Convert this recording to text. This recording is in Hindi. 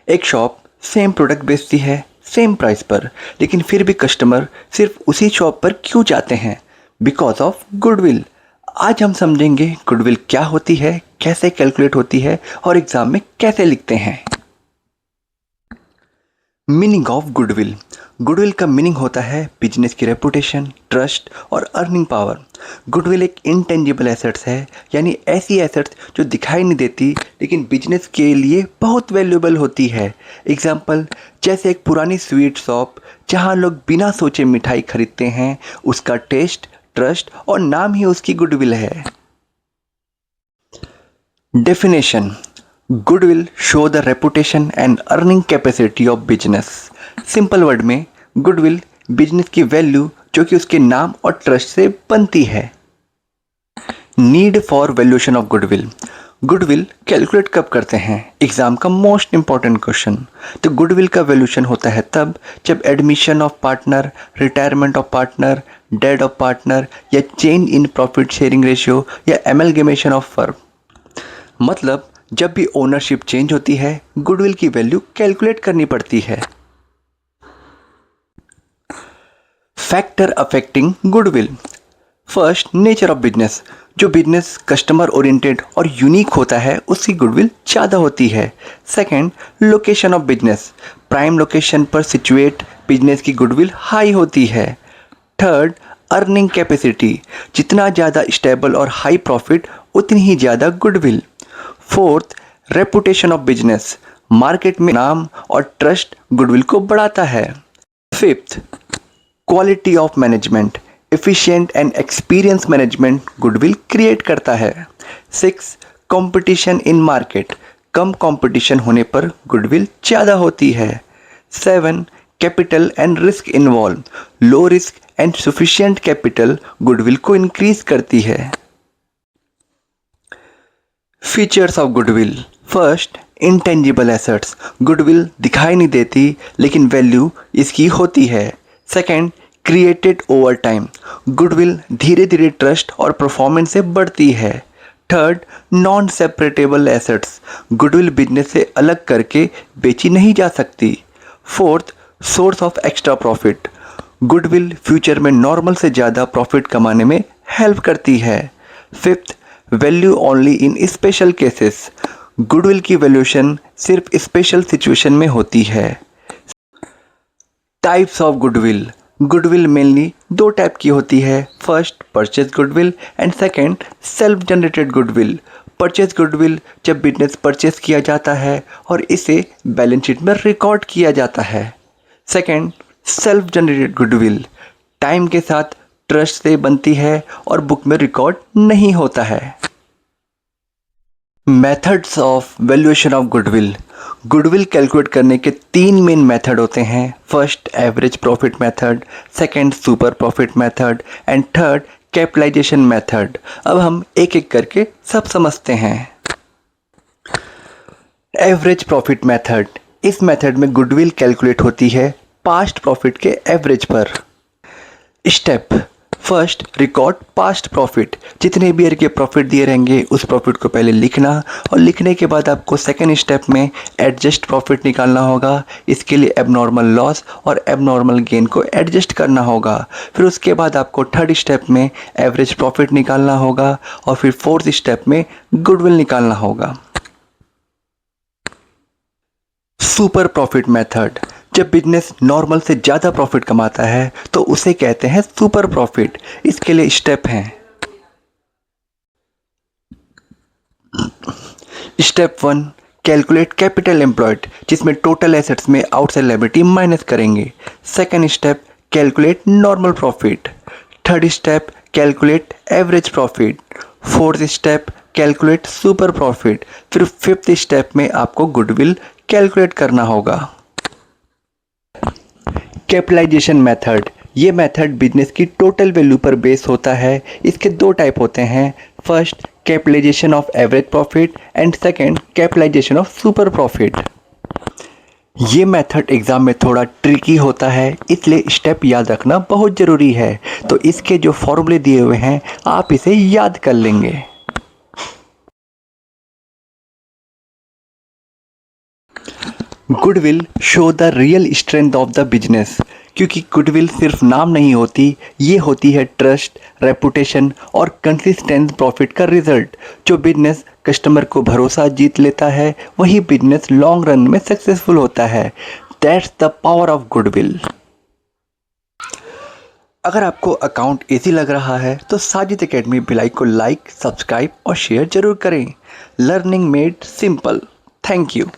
एक शॉप सेम प्रोडक्ट बेचती है सेम प्राइस पर, लेकिन फिर भी कस्टमर सिर्फ उसी शॉप पर क्यों जाते हैं? Because of goodwill. आज हम समझेंगे गुडविल क्या होती है, कैसे कैलकुलेट होती है और एग्जाम में कैसे लिखते हैं। Meaning of goodwill. गुडविल का मीनिंग होता है बिजनेस की रेपुटेशन, ट्रस्ट और अर्निंग पावर। गुडविल एक इनटेंजिबल एसेट्स है, यानी ऐसी एसेट्स जो दिखाई नहीं देती लेकिन बिजनेस के लिए बहुत वैल्यूएबल होती है। एग्जाम्पल, जैसे एक पुरानी स्वीट शॉप जहां लोग बिना सोचे मिठाई खरीदते हैं, उसका टेस्ट, ट्रस्ट और नाम ही उसकी गुडविल है। डेफिनेशन: goodwill show the reputation and earning capacity of business. Simple word में, गुडविल बिजनेस की वैल्यू जो कि उसके नाम और ट्रस्ट से बनती है। Need for valuation of goodwill. Goodwill calculate कब करते हैं? एग्जाम का मोस्ट इंपॉर्टेंट क्वेश्चन। तो गुडविल का वैल्यूएशन होता है तब जब admission of partner, retirement of partner, death of partner या change in profit sharing ratio या एमलगेमेशन ऑफ फर्म। मतलब जब भी ओनरशिप चेंज होती है, गुडविल की वैल्यू कैलकुलेट करनी पड़ती है। Factor affecting goodwill. First, nature of business. जो बिजनेस कस्टमर ओरिएंटेड और यूनिक होता है उसकी गुडविल ज़्यादा होती है। Second, location of business. Prime location पर सिचुएट बिजनेस की गुडविल हाई होती है। Third, earning capacity. जितना ज़्यादा स्टेबल और हाई प्रॉफिट उतनी ही ज़्यादा goodwill. Fourth, reputation of business. Market में नाम और ट्रस्ट गुडविल को बढ़ाता है। Fifth, quality of management. Efficient and experience management goodwill create करता है। Six, competition in market. कम कंपटीशन होने पर गुडविल ज़्यादा होती है। Seven, capital and risk involve. Low risk and sufficient capital goodwill को इंक्रीज करती है। Features of goodwill. First, intangible assets. Goodwill दिखाई नहीं देती लेकिन वैल्यू इसकी होती है। Second, created over time. Goodwill धीरे धीरे ट्रस्ट और परफॉर्मेंस से बढ़ती है। Third, non separable assets. Goodwill business से अलग करके बेची नहीं जा सकती। Fourth, source of extra profit. Goodwill future में नॉर्मल से ज़्यादा प्रॉफिट कमाने में हेल्प करती है। Fifth, value only in special cases. Goodwill की वैल्यूएशन सिर्फ स्पेशल सिचुएशन में होती है। Types of goodwill. Goodwill mainly दो टाइप की होती है। First, purchase goodwill and second, self generated goodwill. Purchase goodwill जब बिजनेस परचेज किया जाता है और इसे बैलेंस शीट में रिकॉर्ड किया जाता है। Second, self generated goodwill time के साथ ट्रस्ट से बनती है और बुक में रिकॉर्ड नहीं होता है। Methods of valuation of goodwill. Goodwill calculate करने के तीन मेन मेथड होते हैं। First, average profit method. Second, super profit method and third, capitalisation method. अब हम एक एक करके सब समझते हैं। Average profit method. इस मेथड में गुडविल कैलकुलेट होती है पास्ट प्रॉफिट के एवरेज पर। Step: first, record past profit. जितने भी ईयर के प्रॉफिट दिए रहेंगे उस प्रॉफिट को पहले लिखना और लिखने के बाद आपको सेकंड स्टेप में एडजस्ट प्रॉफिट निकालना होगा। इसके लिए एबनॉर्मल लॉस और एबनॉर्मल गेन को एडजस्ट करना होगा। फिर उसके बाद आपको थर्ड स्टेप में एवरेज प्रॉफिट निकालना होगा और फिर फोर्थ स्टेप में गुडविल निकालना होगा। Super profit method. जब बिजनेस नॉर्मल से ज़्यादा प्रॉफिट कमाता है तो उसे कहते हैं सुपर प्रॉफिट। इसके लिए स्टेप हैं। Step one, calculate capital employed, जिसमें टोटल एसेट्स में आउटसाइड लायबिलिटी माइनस करेंगे। Second step, calculate normal profit. Third step, calculate average profit. Fourth step, calculate super profit. फिर फिफ्थ स्टेप में आपको गुडविल कैलकुलेट करना होगा। Capitalisation method. ये मेथड बिजनेस की टोटल वैल्यू पर बेस होता है। इसके दो टाइप होते हैं। First, capitalisation of average profit and second, capitalisation of super profit. ये मेथड एग्जाम में थोड़ा ट्रिकी होता है, इसलिए स्टेप याद रखना बहुत ज़रूरी है। तो इसके जो फॉर्मूले दिए हुए हैं आप इसे याद कर लेंगे। Goodwill show the real strength of the business, क्योंकि गुडविल सिर्फ नाम नहीं होती, ये होती है ट्रस्ट, रेपुटेशन और कंसिस्टेंट प्रॉफिट का रिजल्ट। जो बिजनेस कस्टमर को भरोसा जीत लेता है वही बिजनेस लॉन्ग रन में सक्सेसफुल होता है। That's the power of goodwill. अगर आपको अकाउंट इजी लग रहा है तो साजिद एकेडमी भिलाई को लाइक, सब्सक्राइब और शेयर जरूर करें। Learning made simple. Thank you.